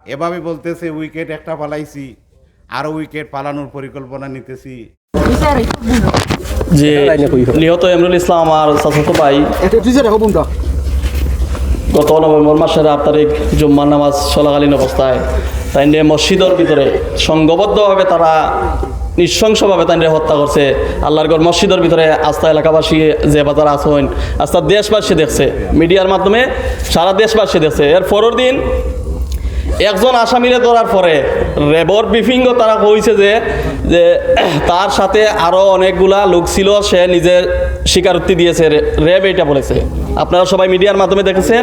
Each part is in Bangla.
এভাবে বলতেছে উইকেট একটা পালাইছি, আরও উইকেট পালানোর পরিকল্পনা নিতেছি। যে নিহত এমরুল ইসলাম আর চাচাতো ভাই গত নভেম্বর মাসের 8 তারিখ জুম্মার নামাজ চলাকালীন অবস্থায় তাই মসজিদের ভিতরে সংঘবদ্ধভাবে তারা নৃশংসভাবে তাই হত্যা করছে। আল্লাহর ঘর মসজিদের ভিতরে আস্থা এলাকাবাসী যে বাজার আসেন, আস্থা দেশবাসী দেখছে, মিডিয়ার মাধ্যমে সারা দেশবাসী দেখছে। এর পরের দিন একজন আসামিরে ধরার পরে র্যাবর ব্রিফিংও তারা কইছে যে তার সাথে আরও অনেকগুলা লোক ছিল, সে নিজে স্বীকারোক্তি দিয়েছে, র্যাব এটা বলেছে। আপনারা সবাই মিডিয়ার মাধ্যমে দেখেছেন।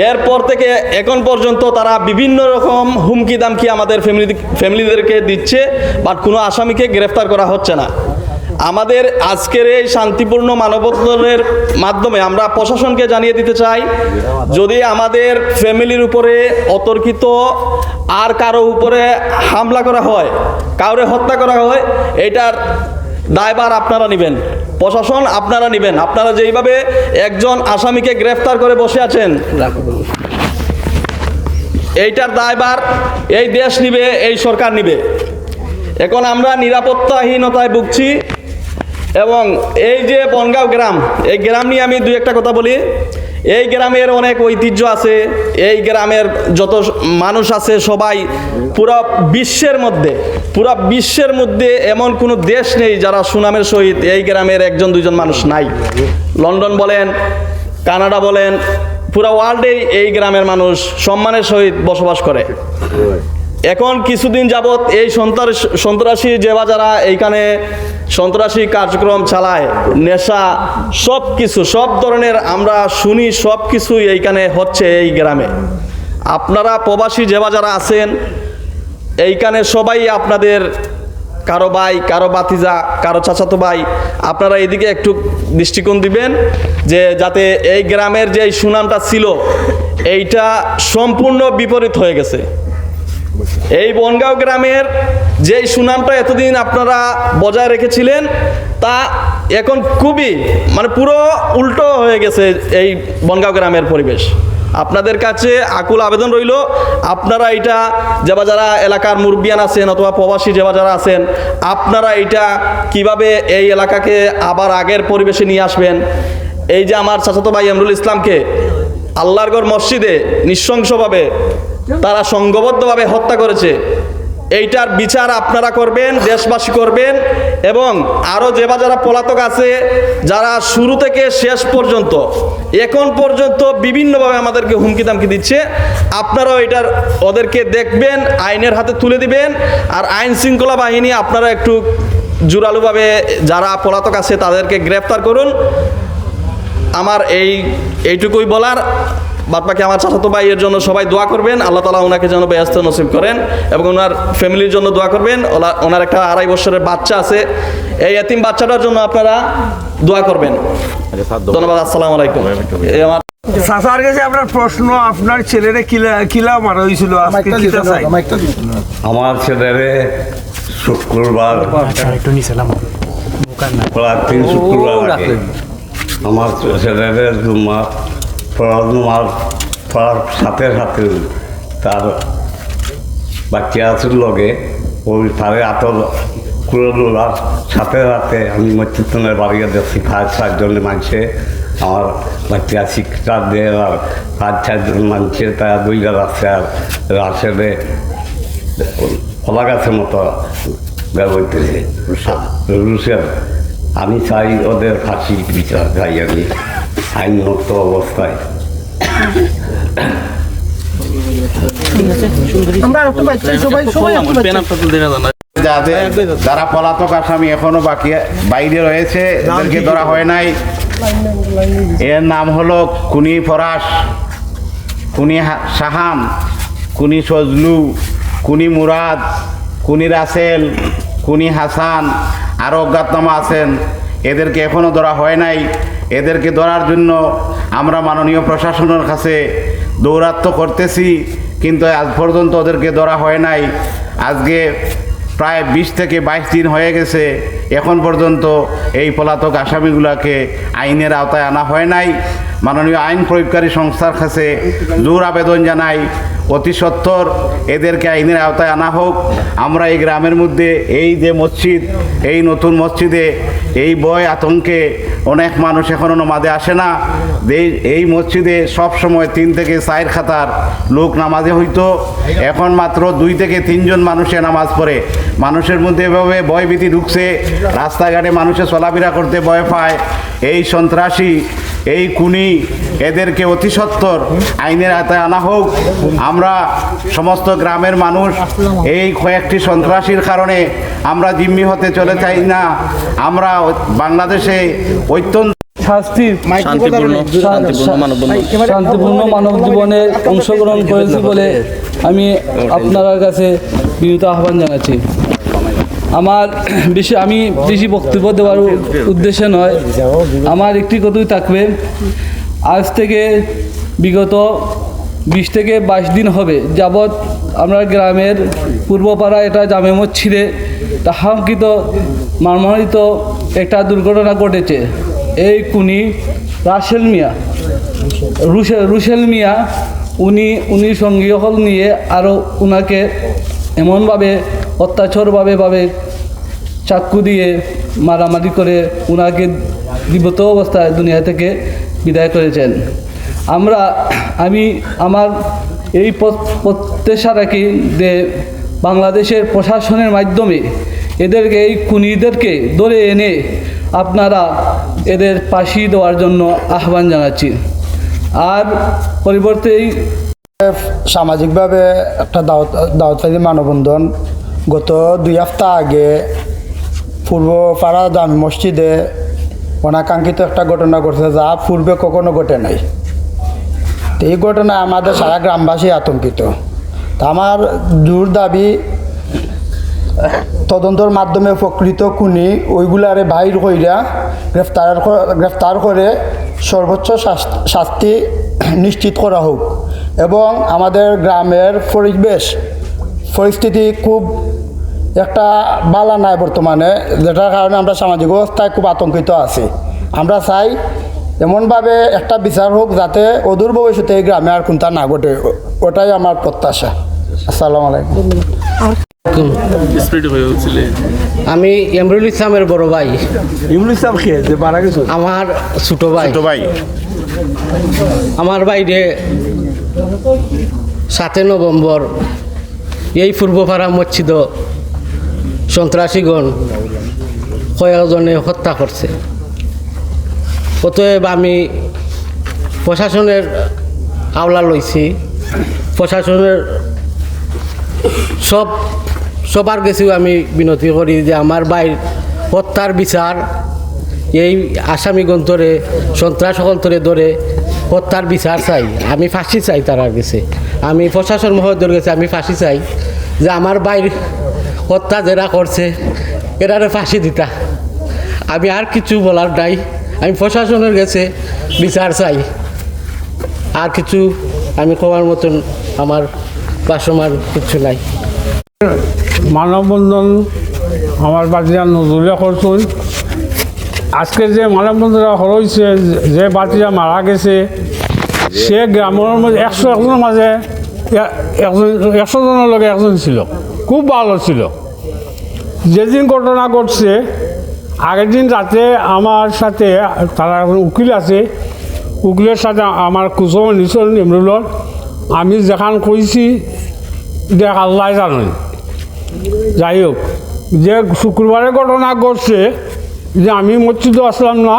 এরপর থেকে এখন পর্যন্ত তারা বিভিন্ন রকম হুমকি দামকি আমাদের ফ্যামিলিদেরকে দিচ্ছে, বাট কোনো আসামিকে গ্রেফতার করা হচ্ছে না। আমাদের আজকের এই শান্তিপূর্ণ মানববন্ধনের মাধ্যমে আমরা প্রশাসনকে জানিয়ে দিতে চাই, যদি আমাদের ফ্যামিলির উপরে অতর্কিত আর কারো উপরে হামলা করা হয়, কাউরে হত্যা করা হয়, এটার দায়ভার আপনারা নেবেন, প্রশাসন আপনারা নেবেন। আপনারা যেইভাবে একজন আসামিকে গ্রেফতার করে বসে আছেন, এইটার দায়ভার এই দেশ নিবে, এই সরকার নিবে। এখন আমরা নিরাপত্তাহীনতায় ভুগছি। এবং এই যে বনগাঁও গ্রাম, এই গ্রাম নিয়ে আমি দুই একটা কথা বলি। এই গ্রামের অনেক ঐতিহ্য আছে, এই গ্রামের যত মানুষ আছে সবাই পুরা বিশ্বের মধ্যে এমন কোনো দেশ নেই যারা সুনামের সহিত এই গ্রামের একজন দুইজন মানুষ নাই। লন্ডন বলেন, কানাডা বলেন, পুরা ওয়ার্ল্ডেই এই গ্রামের মানুষ সম্মানের সহিত বসবাস করে। এখন কিছুদিন যাবৎ এই সন্ত্রাসী যারা এইখানে সন্ত্রাসী কার্যক্রম চালায়, নেশা, সব ধরনের আমরা শুনি, সব কিছুই এইখানে হচ্ছে এই গ্রামে। আপনারা প্রবাসী যারা আছেন এইখানে সবাই আপনাদের কারো ভাই, কারো ভাতিজা, কারো চাচাতো ভাই, আপনারা এদিকে একটু দৃষ্টিকোণ দিবেন যে যাতে এই গ্রামের যে সুনামটা ছিল এইটা সম্পূর্ণ বিপরীত হয়ে গেছে। এই বনগাঁও গ্রামের যে সুনামটা এতদিন আপনারা বজায় রেখেছিলেন তা এখন খুবই পুরো উল্টো হয়ে গেছে এই বনগাঁও গ্রামের পরিবেশ। আপনাদের কাছে আকুল আবেদন রইল, আপনারা এটা যারা এলাকার মুরব্বিয়ান আছেন অথবা প্রবাসী যারা আছেন, আপনারা এটা কিভাবে এই এলাকাকে আবার আগের পরিবেশে নিয়ে আসবেন। এই যে আমার চাচাতো ভাই এমরুল ইসলামকে আল্লাহর ঘর মসজিদে নৃশংসভাবে তারা সংঘবদ্ধভাবে হত্যা করেছে, এইটার বিচার আপনারা করবেন, দেশবাসী করবেন। এবং আরও যারা পলাতক আছে, যারা শুরু থেকে শেষ পর্যন্ত এখন পর্যন্ত বিভিন্নভাবে আমাদেরকে হুমকি দামকি দিচ্ছে, আপনারাও ওদেরকে দেখবেন, আইনের হাতে তুলে দিবেন। আর আইন শৃঙ্খলা বাহিনী আপনারা একটু জোরালোভাবে যারা পলাতক আছে তাদেরকে গ্রেফতার করুন। আমার এইটুকুই বলার। বাদবাকি আমার চাচাতো ভাইয়ের জন্য সবাই দোয়া করবেন, আল্লাহ তাআলা ওনাকে যেন বেহেশত নসিব করেন, এবং ওনার ফ্যামিলির জন্য দোয়া করবেন। ওনার একটা 2.5 বছরের বাচ্চা আছে, এই এতিম বাচ্চাটার জন্য আপনারা দোয়া করবেন। ধন্যবাদ। আসসালামু আলাইকুম। আমার চাচার কাছে আপনার প্রশ্ন, আপনার ছেলেরে কিলা মারা হয়েছিল, আজকে কিটা চাই? আমার ছেলেরে শুক্রবার শুক্রবার আগে আমার ছেলেরে পড়ার সাথে সাথে তার বাচ্চা আছে লগে ওই তারে আতর করে লোলার সাথে সাথে আমি মসজিদের বাড়িয়ে দেখছি 5-6 মানুষে আমার বাচ্চা শিক্ষা দেয়, আর 5-6 মানুষের তারা 2 রাখছে, আর রাশেদে কলা গাছের মতো ব্যবহৃতেছে রুশের। আমি চাই ওদের ফাঁসি বিচার চাই, আমি আইনমুক্ত অবস্থায়। যারা পলাতক আসামি এখনো বাকি বাইরে রয়েছে, এদেরকে ধরা হয় নাই। এর নাম হলো কুনি ফরাস, কুনি শাহান, কুনি সজলু, কুনি মুরাদ, কুনি রাসেল, কুনি হাসান, আরও অজ্ঞাতনামা আছেন। এদেরকে এখনও ধরা হয় নাই। এদেরকে ধরার জন্য আমরা মাননীয় প্রশাসনের কাছে দৌরাত্ম্য করতেছি, কিন্তু আজ পর্যন্ত ওদেরকে ধরা হয় নাই। আজকে প্রায় 20 থেকে 22 দিন হয়ে গেছে, এখন পর্যন্ত এই পলাতক আসামিগুলোকে আইনের আওতায় আনা হয় নাই। মাননীয় আইন প্রয়োগকারী সংস্থার কাছে জোর আবেদন জানাই, অতি সত্বর এদেরকে আইনের আওতায় আনা হোক। আমরা এই গ্রামের মধ্যে এই যে মসজিদ, এই নতুন মসজিদে এই ভয় আতঙ্কে অনেক মানুষ এখনও নামাজে আসে না। এই মসজিদে সব সময় 3 থেকে 4 খাতার লোক নামাজে হইতো, এখন মাত্র 2 থেকে 3 জন মানুষে নামাজ পড়ে। মানুষের মধ্যে এভাবে ভয়ভীতি ঢুকছে, রাস্তাঘাটে মানুষে চলাফেরা করতে ভয় পায়। এই সন্ত্রাসী, এই খুনি, এদেরকে অতি সত্বর আইনের আওতায় আনা হোক। আমরা সমস্ত গ্রামের মানুষ এই কয়েকটি সন্ত্রাসীর কারণে আমরা জিম্মি হতে চলে চাই না। আমরা বাংলাদেশে অত্যন্ত শান্তিপূর্ণ মানব জীবনে অংশগ্রহণ করেছি বলে আমি আপনার কাছে বিনীত আহ্বান জানাচ্ছি। আমি বেশি বক্তব্য দেওয়ার উদ্দেশ্যে নয়, আমার একটি কথাই থাকবে। আজ থেকে বিগত 20 থেকে 22 দিন হবে যাবৎ আমরা গ্রামের পূর্বপাড়া এটা জামে মসজিদে আকাঙ্ক্ষিত মর্মান্তিক একটা দুর্ঘটনা ঘটেছে। এই খুনি রুশেল মিয়া উনি সঙ্গী হল নিয়ে আরও উনাকে এমনভাবে অত্যাচারভাবে চাকু দিয়ে মারামারি করে উনাকে জীবিত অবস্থায় দুনিয়া থেকে বিদায় করেছেন। আমি আমার এই প্রত্যাশা রাখি যে বাংলাদেশের প্রশাসনের মাধ্যমে এই খুনিদেরকে ধরে এনে আপনারা এদের ফাঁসি দেওয়ার জন্য আহ্বান জানাচ্ছি। আর পরিবর্তে সামাজিকভাবে একটা দাওয়াতী মানববন্ধন গত 2 সপ্তাহ আগে পূর্বপাড়া জামে মসজিদে অনাকাঙ্ক্ষিত একটা ঘটনা ঘটেছে, যা পূর্বে কখনো ঘটে নাই। তো এই ঘটনায় আমাদের সারা গ্রামবাসী আতঙ্কিত। তা আমার জোর দাবি, তদন্তের মাধ্যমে প্রকৃত খুনি ওইগুলারে বাইর কইরা গ্রেফতার করে সর্বোচ্চ শাস্তি নিশ্চিত করা হোক। এবং আমাদের গ্রামের পরিস্থিতি খুব একটা বালা নাই বর্তমানে, যেটার কারণে আমরা সামাজিক অবস্থায় খুব আতঙ্কিত আছি। আমরা চাই এমনভাবে একটা বিচার হোক যাতে অদূর ভবিষ্যতে এই গ্রামে আর কোনটা না ঘটে, ওটাই আমার প্রত্যাশা। আসসালামু আলাইকুম। আমি এমরুল ইসলামের বড় ভাই। ইমরুল ইসলাম খেয়ে যে মারা গেছে, আমার ছোট ভাই আমার বাইরে 7 নভেম্বর এই পূর্বপাড়া মসজিদ সন্ত্রাসীগণ কয়েকজনে হত্যা করছে। অতএব আমি প্রশাসনের আওলা লইছি, প্রশাসনের সবার কাছেও আমি বিনতি করি যে আমার ভাইয়ের হত্যার বিচার এই আসামিগণ ধরে সন্ত্রাস অন্তরে ধরে হত্যার বিচার চাই। আমি ফাঁসি চাই তার কাছে, আমি প্রশাসন মহোদয়ের কাছে আমি ফাঁসি চাই যে আমার ভাইয়ের হত্যা যারা করছে এরারে ফাঁসি দিতা। আমি আর কিছু বলার নাই, আমি প্রশাসনের কাছে বিচার চাই। আর কিছু আমি কমার মতন আমার বাসমান কিছু নাই। মানববন্ধন আমার বাতিজা নজরুলে করছুন। আজকে যে মানববন্ধনটা হয়েছে, যে বাতিজা মারা গেছে সে গ্রামের মধ্যে 100 জনের মাঝে 100 জনের লগে একজন ছিল, খুব ভালো ছিল। যেদিন ঘটনা ঘটছে আগের দিন রাতে আমার সাথে তারা উকিল আছে, উকিলের সাথে আমার কুসুম নিচল এমরুলর আমি যেখান কইছি দেখ আল্লাহ জানেন। যাই হোক, যে শুক্রবারে ঘটনা ঘটছে যে আমি মসজিদে আসলাম না,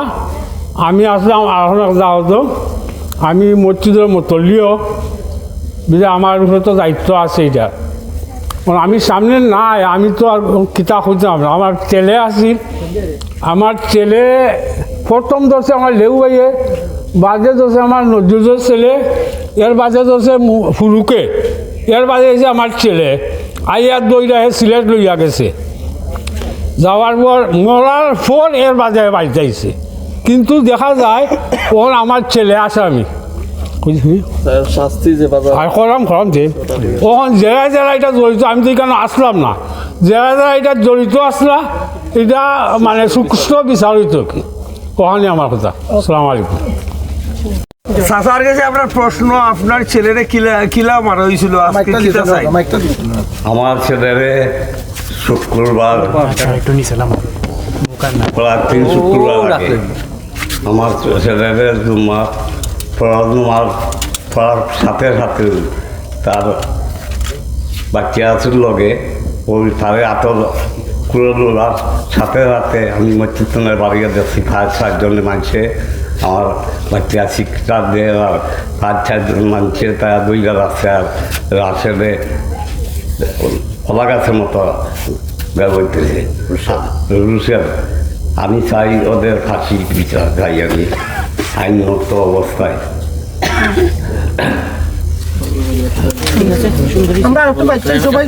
আমি আসলাম এখন দাওয়াত। আমি মসজিদের মতলিও যে আমার উপরে তো দায়িত্ব আছে এটা। আমি সামনে নাই, আমি তো আর কিতাব খুঁজতাম না। আমার ছেলে আছি, আমার ছেলে প্রথম ধরছে আমার লেউ ভাইয়ে, বাজে ধরছে আমার নজরুলের ছেলে, এর বাজে ধরছে ফুরুকে, এর বাজে এসে আমার ছেলে আইয়ার দইরা সিলেট লইয়া গেছে। যাওয়ার পর মরার পর এর বাজে বাড়িতে আইছে, কিন্তু দেখা যায় ওর আমার ছেলে আসামি। শাস্তি যে আর করাম যে ওখান যারা এটা জড়িত, আমি তো এখানে আসলাম না, যারা এটা জড়িত আসলা এটা মানে সুষ্ঠু বিচারিত কি ওখানে আমার কথা। আসসালামু আলাইকুম। চাচার কাছে আপনার প্রশ্ন, আপনার ছেলেরে কিলা মারা হয়েছিল আজকে কিতা চাই? আমার ছেলেরে শুক্রবার প্রায় 3 শুক্রবার আগে আমার ছেলেরে জুম্মার পড়ার সাথে সাথে তার বাচ্চা আছে লগে ওই তারে আতর করে লোলার সাথে সাথে আমি মসজিদের বাড়িয়ে দেখছি 5-6 মানুষে আমার বাচ্চা শিক্ষা দিয়ে আর 5-6 মানুষের তারা 2 রাস্তা রাসেলে কলা গাছের মতো ব্যবহৃতেছে রুশের। আমি চাই ওদের ফাঁসি বিচার চাই আমি আইনগত অবস্থায়। আমরা সবাই